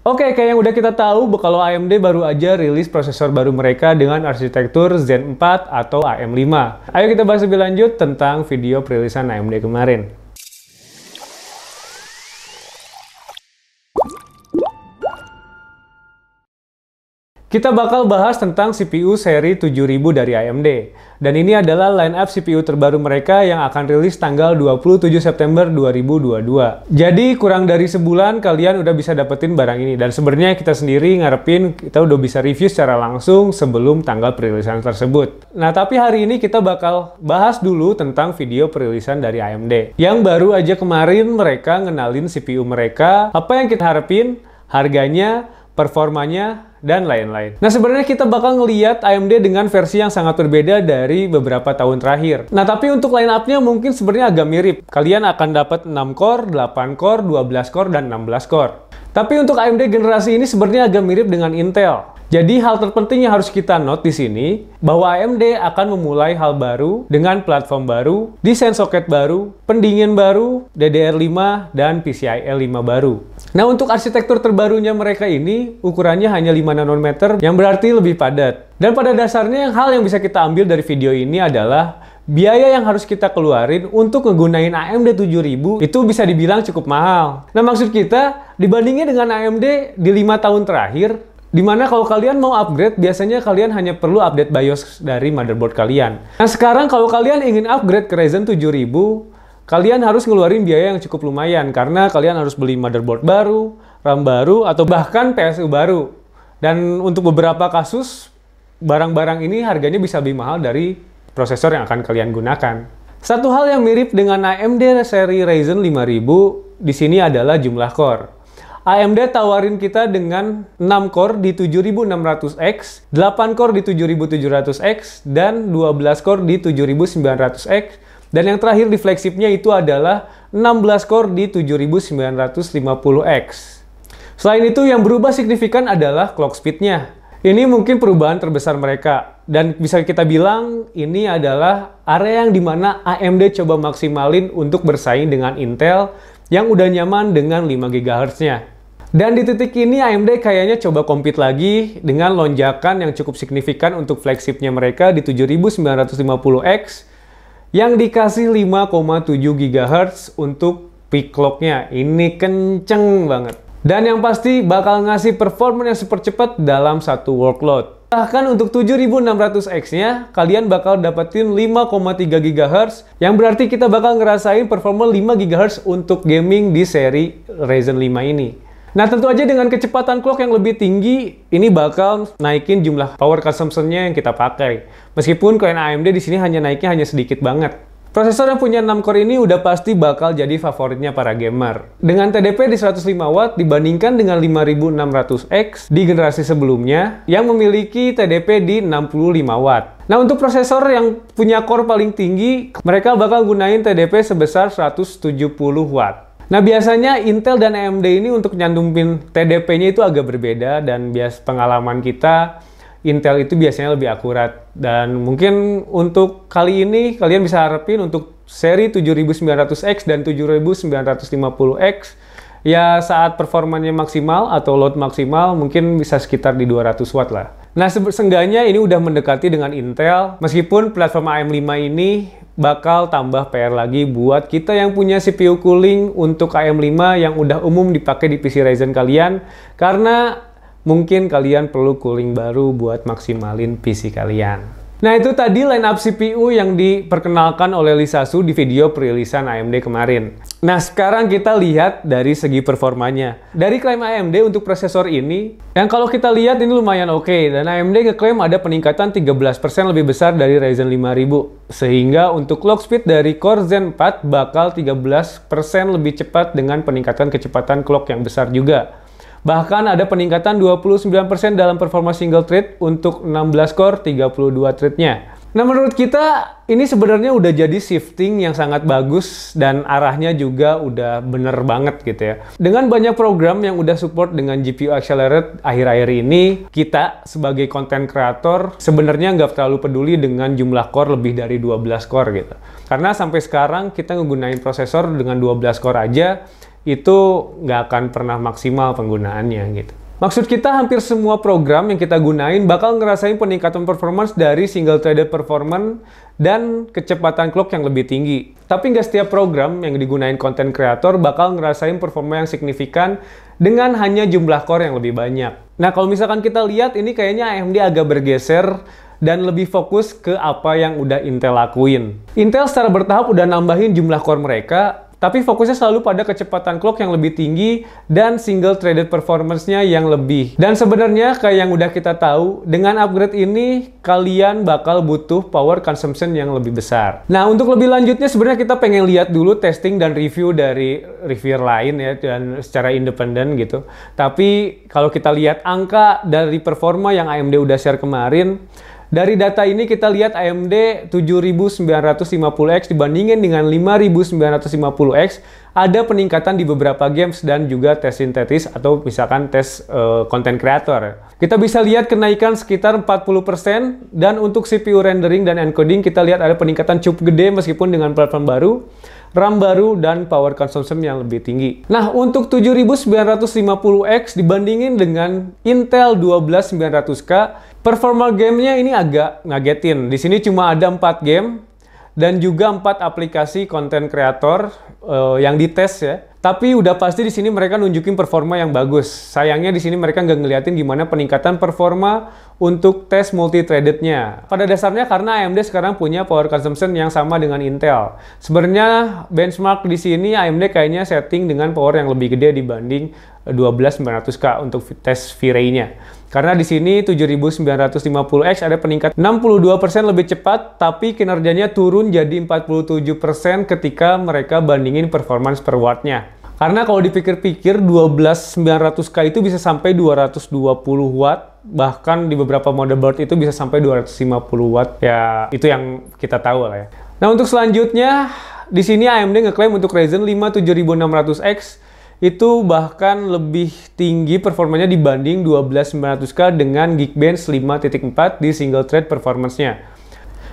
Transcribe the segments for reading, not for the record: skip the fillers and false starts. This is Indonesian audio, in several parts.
Oke, kayak yang udah kita tahu, kalau AMD baru aja rilis prosesor baru mereka dengan arsitektur Zen 4 atau AM5. Ayo kita bahas lebih lanjut tentang video perilisan AMD kemarin. Kita bakal bahas tentang CPU seri 7000 dari AMD. Dan ini adalah line-up CPU terbaru mereka yang akan rilis tanggal 27 September 2022. Jadi kurang dari sebulan kalian udah bisa dapetin barang ini. Dan sebenarnya kita sendiri ngarepin kita udah bisa review secara langsung sebelum tanggal perilisan tersebut. Nah, tapi hari ini kita bakal bahas dulu tentang video perilisan dari AMD. Yang baru aja kemarin mereka ngenalin CPU mereka, apa yang kita harapin, harganya, performanya, dan lain-lain. Nah, sebenarnya kita bakal ngeliat AMD dengan versi yang sangat berbeda dari beberapa tahun terakhir. Nah, tapi untuk line up-nya mungkin sebenarnya agak mirip. Kalian akan dapat 6 core, 8 core, 12 core, dan 16 core. Tapi untuk AMD generasi ini sebenarnya agak mirip dengan Intel. Jadi hal terpenting yang harus kita note di sini, bahwa AMD akan memulai hal baru dengan platform baru, desain soket baru, pendingin baru, DDR5, dan PCIe 5 baru. Nah, untuk arsitektur terbarunya mereka ini, ukurannya hanya 5 nanometer, yang berarti lebih padat. Dan pada dasarnya hal yang bisa kita ambil dari video ini adalah biaya yang harus kita keluarin untuk ngegunain AMD 7000 itu bisa dibilang cukup mahal. Nah, maksud kita, dibandingin dengan AMD di 5 tahun terakhir, dimana kalau kalian mau upgrade, biasanya kalian hanya perlu update BIOS dari motherboard kalian. Nah, sekarang kalau kalian ingin upgrade ke Ryzen 7000, kalian harus ngeluarin biaya yang cukup lumayan, karena kalian harus beli motherboard baru, RAM baru, atau bahkan PSU baru. Dan untuk beberapa kasus, barang-barang ini harganya bisa lebih mahal dari prosesor yang akan kalian gunakan. Satu hal yang mirip dengan AMD seri Ryzen 5000 di sini adalah jumlah core. AMD tawarin kita dengan 6 core di 7600X, 8 core di 7700X, dan 12 core di 7900X. Dan yang terakhir di flagshipnya itu adalah 16 core di 7950X. Selain itu, yang berubah signifikan adalah clock speed-nya. Ini mungkin perubahan terbesar mereka. Dan bisa kita bilang, ini adalah area yang dimana AMD coba maksimalin untuk bersaing dengan Intel yang udah nyaman dengan 5 GHz-nya. Dan di titik ini AMD kayaknya coba compete lagi dengan lonjakan yang cukup signifikan untuk flagshipnya mereka di 7950X yang dikasih 5,7 GHz untuk peak clock-nya. Ini kenceng banget. Dan yang pasti bakal ngasih performa yang super cepat dalam satu workload. Bahkan untuk 7600X-nya, kalian bakal dapetin 5,3 GHz, yang berarti kita bakal ngerasain performa 5 GHz untuk gaming di seri Ryzen 5 ini. Nah, tentu aja dengan kecepatan clock yang lebih tinggi, ini bakal naikin jumlah power consumption-nya yang kita pakai. Meskipun klien AMD di sini naiknya hanya sedikit banget. Prosesor yang punya 6 core ini udah pasti bakal jadi favoritnya para gamer. Dengan TDP di 105 Watt dibandingkan dengan 5600X di generasi sebelumnya yang memiliki TDP di 65 Watt. Nah, untuk prosesor yang punya core paling tinggi, mereka bakal gunain TDP sebesar 170 Watt. Nah, biasanya Intel dan AMD ini untuk nyantumin TDP-nya itu agak berbeda, dan pengalaman kita, Intel itu biasanya lebih akurat. Dan mungkin untuk kali ini, kalian bisa harapin untuk seri 7900X dan 7950X, ya saat performanya maksimal atau load maksimal, mungkin bisa sekitar di 200 Watt lah. Nah, seenggaknya ini udah mendekati dengan Intel, meskipun platform AM5 ini bakal tambah PR lagi buat kita yang punya CPU cooling untuk AM5 yang udah umum dipakai di PC Ryzen kalian, karena mungkin kalian perlu cooling baru buat maksimalin PC kalian. Nah, itu tadi line up CPU yang diperkenalkan oleh Lisa Su di video perilisan AMD kemarin. Nah, sekarang kita lihat dari segi performanya. Dari klaim AMD untuk prosesor ini, yang kalau kita lihat ini lumayan oke, dan AMD ngeklaim ada peningkatan 13% lebih besar dari Ryzen 5000. Sehingga untuk clock speed dari Core Zen 4 bakal 13% lebih cepat dengan peningkatan kecepatan clock yang besar juga. Bahkan ada peningkatan 29% dalam performa single thread untuk 16 core 32 thread-nya. Nah, menurut kita ini sebenarnya udah jadi shifting yang sangat bagus dan arahnya juga udah bener banget gitu ya. Dengan banyak program yang udah support dengan GPU Accelerated akhir-akhir ini, kita sebagai content creator sebenarnya nggak terlalu peduli dengan jumlah core lebih dari 12 core gitu. Karena sampai sekarang kita ngegunain prosesor dengan 12 core aja, itu nggak akan pernah maksimal penggunaannya gitu. Maksud kita hampir semua program yang kita gunain bakal ngerasain peningkatan performance dari single threaded performance dan kecepatan clock yang lebih tinggi. Tapi nggak setiap program yang digunain content creator bakal ngerasain performa yang signifikan dengan hanya jumlah core yang lebih banyak. Nah, kalau misalkan kita lihat ini kayaknya AMD agak bergeser dan lebih fokus ke apa yang udah Intel lakuin. Intel secara bertahap udah nambahin jumlah core mereka, tapi fokusnya selalu pada kecepatan clock yang lebih tinggi dan single threaded performance-nya yang lebih. Dan sebenarnya kayak yang udah kita tahu, dengan upgrade ini kalian bakal butuh power consumption yang lebih besar. Nah, untuk lebih lanjutnya sebenarnya kita pengen lihat dulu testing dan review dari reviewer lain ya, dan secara independen gitu. Tapi kalau kita lihat angka dari performa yang AMD udah share kemarin, dari data ini kita lihat AMD 7950X dibandingin dengan 5950X ada peningkatan di beberapa games dan juga tes sintetis atau misalkan tes content creator. Kita bisa lihat kenaikan sekitar 40% dan untuk CPU rendering dan encoding kita lihat ada peningkatan cukup gede meskipun dengan platform baru, RAM baru, dan power consumption yang lebih tinggi. Nah, untuk 7950X dibandingin dengan Intel 12900K, performa gamenya ini agak ngagetin. Di sini cuma ada 4 game dan juga 4 aplikasi content creator yang dites ya. Tapi udah pasti di sini mereka nunjukin performa yang bagus. Sayangnya di sini mereka nggak ngeliatin gimana peningkatan performa untuk tes multi-threaded-nya. Pada dasarnya karena AMD sekarang punya power consumption yang sama dengan Intel. Sebenarnya benchmark di sini AMD kayaknya setting dengan power yang lebih gede dibanding 12900K untuk tes V-Ray-nya. Karena di sini 7950X ada peningkat 62% lebih cepat, tapi kinerjanya turun jadi 47% ketika mereka bandingin performance per watt-nya. Karena kalau dipikir-pikir 12900K itu bisa sampai 220 watt, bahkan di beberapa motherboard itu bisa sampai 250 watt. Ya, itu yang kita tahu lah ya. Nah, untuk selanjutnya di sini AMD ngeklaim untuk Ryzen 5 7600X itu bahkan lebih tinggi performanya dibanding 12900K dengan Geekbench 5.4 di single thread performance-nya.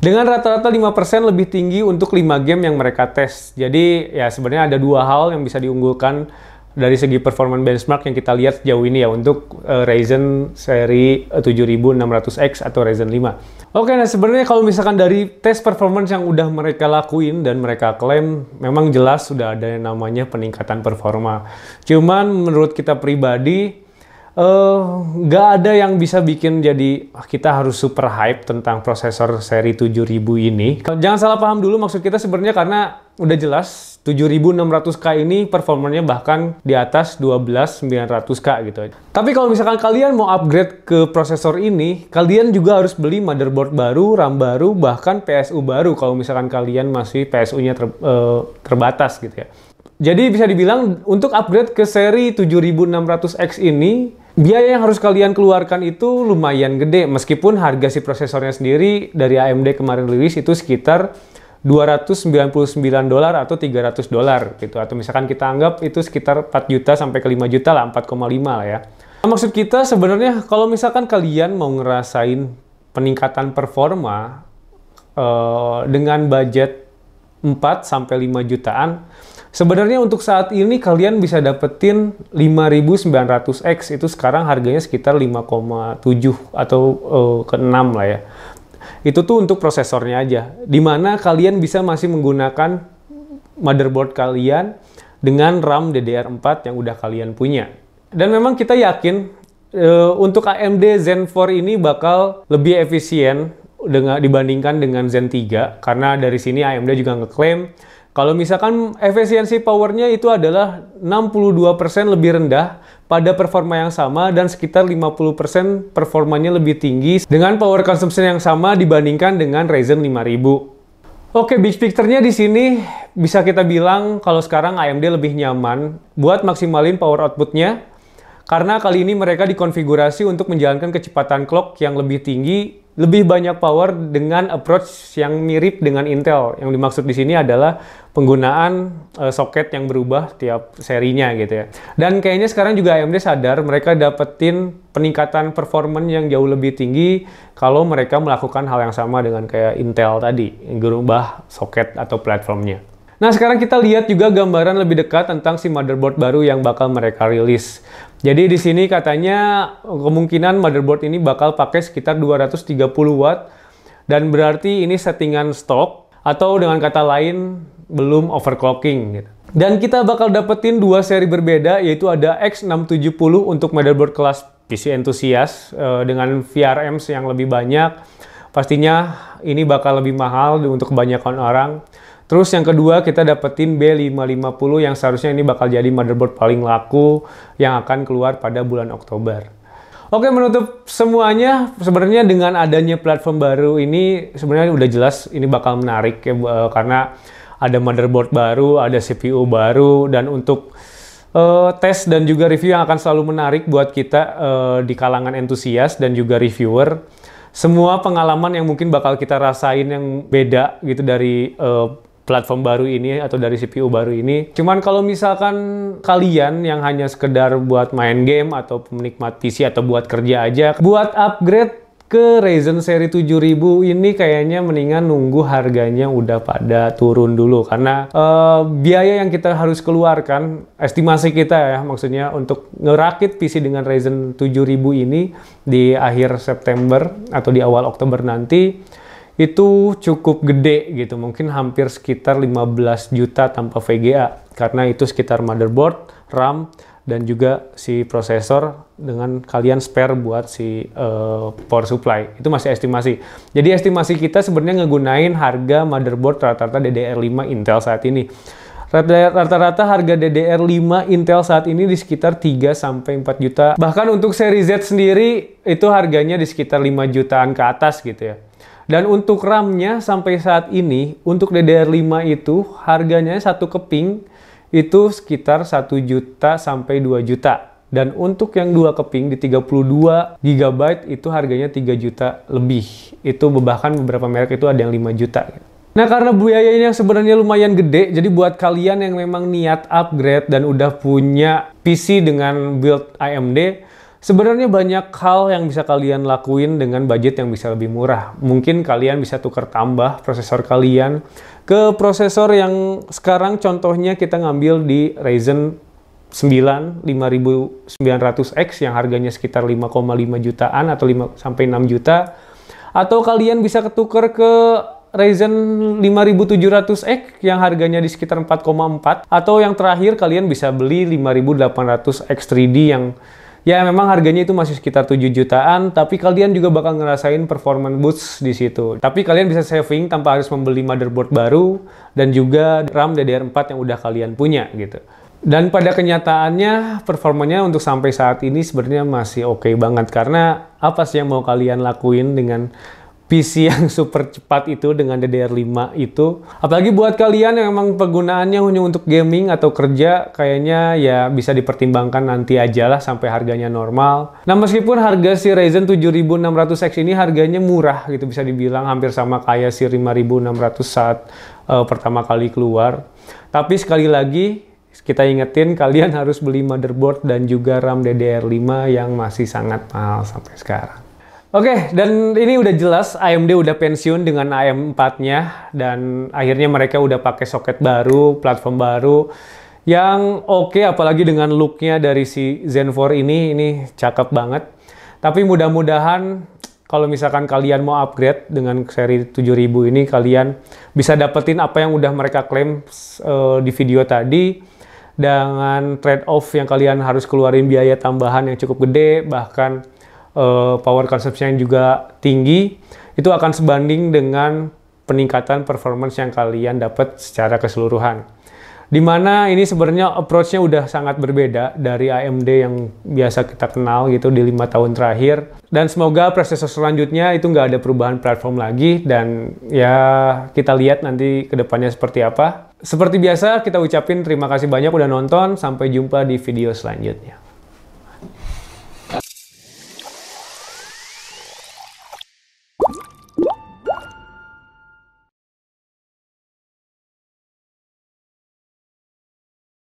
Dengan rata-rata 5% lebih tinggi untuk 5 game yang mereka tes. Jadi ya sebenarnya ada dua hal yang bisa diunggulkan dari segi performance benchmark yang kita lihat sejauh ini ya untuk Ryzen seri 7600X atau Ryzen 5. Oke, nah sebenarnya kalau misalkan dari tes performance yang udah mereka lakuin dan mereka klaim, memang jelas sudah ada yang namanya peningkatan performa. Cuman menurut kita pribadi, nggak ada yang bisa bikin jadi kita harus super hype tentang prosesor seri 7000 ini. Jangan salah paham dulu, maksud kita sebenarnya karena udah jelas 7600K ini performanya bahkan di atas 12900K gitu. Tapi kalau misalkan kalian mau upgrade ke prosesor ini, kalian juga harus beli motherboard baru, RAM baru, bahkan PSU baru kalau misalkan kalian masih PSU-nya terbatas gitu ya. Jadi bisa dibilang untuk upgrade ke seri 7600X ini, biaya yang harus kalian keluarkan itu lumayan gede, meskipun harga si prosesornya sendiri dari AMD kemarin rilis itu sekitar $299 atau $300 gitu. Atau misalkan kita anggap itu sekitar 4 juta sampai ke 5 juta lah, 4,5 lah ya. Nah, maksud kita sebenarnya kalau misalkan kalian mau ngerasain peningkatan performa dengan budget 4 sampai 5 jutaan, sebenarnya untuk saat ini kalian bisa dapetin 5900X itu sekarang harganya sekitar 5,7 atau ke 6 lah ya. Itu tuh untuk prosesornya aja. Dimana kalian bisa masih menggunakan motherboard kalian dengan RAM DDR4 yang udah kalian punya. Dan memang kita yakin untuk AMD Zen 4 ini bakal lebih efisien dibandingkan dengan Zen 3. Karena dari sini AMD juga ngeklaim kalau misalkan efisiensi powernya itu adalah 62% lebih rendah pada performa yang sama dan sekitar 50% performanya lebih tinggi dengan power consumption yang sama dibandingkan dengan Ryzen 5000. Oke, big picture-nya di sini bisa kita bilang kalau sekarang AMD lebih nyaman buat maksimalin power output-nya karena kali ini mereka dikonfigurasi untuk menjalankan kecepatan clock yang lebih tinggi, lebih banyak power dengan approach yang mirip dengan Intel. Yang dimaksud di sini adalah penggunaan soket yang berubah tiap serinya gitu ya. Dan kayaknya sekarang juga AMD sadar mereka dapetin peningkatan performance yang jauh lebih tinggi kalau mereka melakukan hal yang sama dengan kayak Intel tadi, berubah soket atau platformnya. Nah, sekarang kita lihat juga gambaran lebih dekat tentang si motherboard baru yang bakal mereka rilis. Jadi di sini katanya kemungkinan motherboard ini bakal pakai sekitar 230 watt dan berarti ini settingan stok atau dengan kata lain belum overclocking gitu. Dan kita bakal dapetin dua seri berbeda, yaitu ada X670 untuk motherboard kelas PC enthusiast dengan VRMs yang lebih banyak. Pastinya ini bakal lebih mahal untuk kebanyakan orang. Terus yang kedua kita dapetin B550 yang seharusnya ini bakal jadi motherboard paling laku yang akan keluar pada bulan Oktober. Oke, menutup semuanya, sebenarnya dengan adanya platform baru ini sebenarnya udah jelas ini bakal menarik ya, karena ada motherboard baru, ada CPU baru, dan untuk tes dan juga review yang akan selalu menarik buat kita di kalangan entusias dan juga reviewer. Semua pengalaman yang mungkin bakal kita rasain yang beda gitu dari platform baru ini atau dari CPU baru ini. Cuman kalau misalkan kalian yang hanya sekedar buat main game atau penikmat PC atau buat kerja aja, buat upgrade ke Ryzen seri 7000 ini kayaknya mendingan nunggu harganya udah pada turun dulu, karena biaya yang kita harus keluarkan, estimasi kita ya maksudnya untuk ngerakit PC dengan Ryzen 7000 ini di akhir September atau di awal Oktober nanti itu cukup gede gitu, mungkin hampir sekitar 15 juta tanpa VGA, karena itu sekitar motherboard, RAM, dan juga si prosesor dengan kalian spare buat si power supply. Itu masih estimasi. Jadi estimasi kita sebenarnya ngegunain harga motherboard rata-rata DDR5 Intel saat ini. Rata-rata harga DDR5 Intel saat ini di sekitar 3-4 juta. Bahkan untuk seri Z sendiri itu harganya di sekitar 5 jutaan ke atas gitu ya. Dan untuk RAM-nya sampai saat ini, untuk DDR5 itu harganya satu keping itu sekitar 1 juta sampai 2 juta. Dan untuk yang dua keping di 32 GB itu harganya 3 juta lebih. Itu bahkan beberapa merek itu ada yang 5 juta. Nah, karena biayanya sebenarnya lumayan gede, jadi buat kalian yang memang niat upgrade dan udah punya PC dengan build AMD, sebenarnya banyak hal yang bisa kalian lakuin dengan budget yang bisa lebih murah. Mungkin kalian bisa tukar tambah prosesor kalian ke prosesor yang sekarang contohnya kita ngambil di Ryzen 9 5900X yang harganya sekitar 5,5 jutaan atau 5-6 juta. Atau kalian bisa ketukar ke Ryzen 5700X yang harganya di sekitar 4,4. Atau yang terakhir kalian bisa beli 5800X 3D yang ya memang harganya itu masih sekitar 7 jutaan, tapi kalian juga bakal ngerasain performance boost di situ. Tapi kalian bisa saving tanpa harus membeli motherboard baru dan juga RAM DDR4 yang udah kalian punya gitu. Dan pada kenyataannya performanya untuk sampai saat ini sebenarnya masih oke banget, karena apa sih yang mau kalian lakuin dengan PC yang super cepat itu dengan DDR5 itu. Apalagi buat kalian yang memang penggunaannya hanya untuk gaming atau kerja, kayaknya ya bisa dipertimbangkan nanti aja lah sampai harganya normal. Nah, meskipun harga si Ryzen 7600X ini harganya murah gitu, bisa dibilang hampir sama kayak si 5600 saat pertama kali keluar. Tapi sekali lagi kita ingetin kalian harus beli motherboard dan juga RAM DDR5 yang masih sangat mahal sampai sekarang. Oke, dan ini udah jelas AMD udah pensiun dengan AM4-nya dan akhirnya mereka udah pakai soket baru, platform baru yang oke, apalagi dengan look-nya dari si Zen 4 ini cakep banget. Tapi mudah-mudahan kalau misalkan kalian mau upgrade dengan seri 7000 ini, kalian bisa dapetin apa yang udah mereka klaim di video tadi, dengan trade-off yang kalian harus keluarin biaya tambahan yang cukup gede, bahkan power consumption yang juga tinggi, itu akan sebanding dengan peningkatan performance yang kalian dapat secara keseluruhan. Dimana ini sebenarnya approach-nya udah sangat berbeda dari AMD yang biasa kita kenal gitu di 5 tahun terakhir. Dan semoga prosesor selanjutnya itu nggak ada perubahan platform lagi, dan ya kita lihat nanti kedepannya seperti apa. Seperti biasa kita ucapin terima kasih banyak udah nonton, sampai jumpa di video selanjutnya.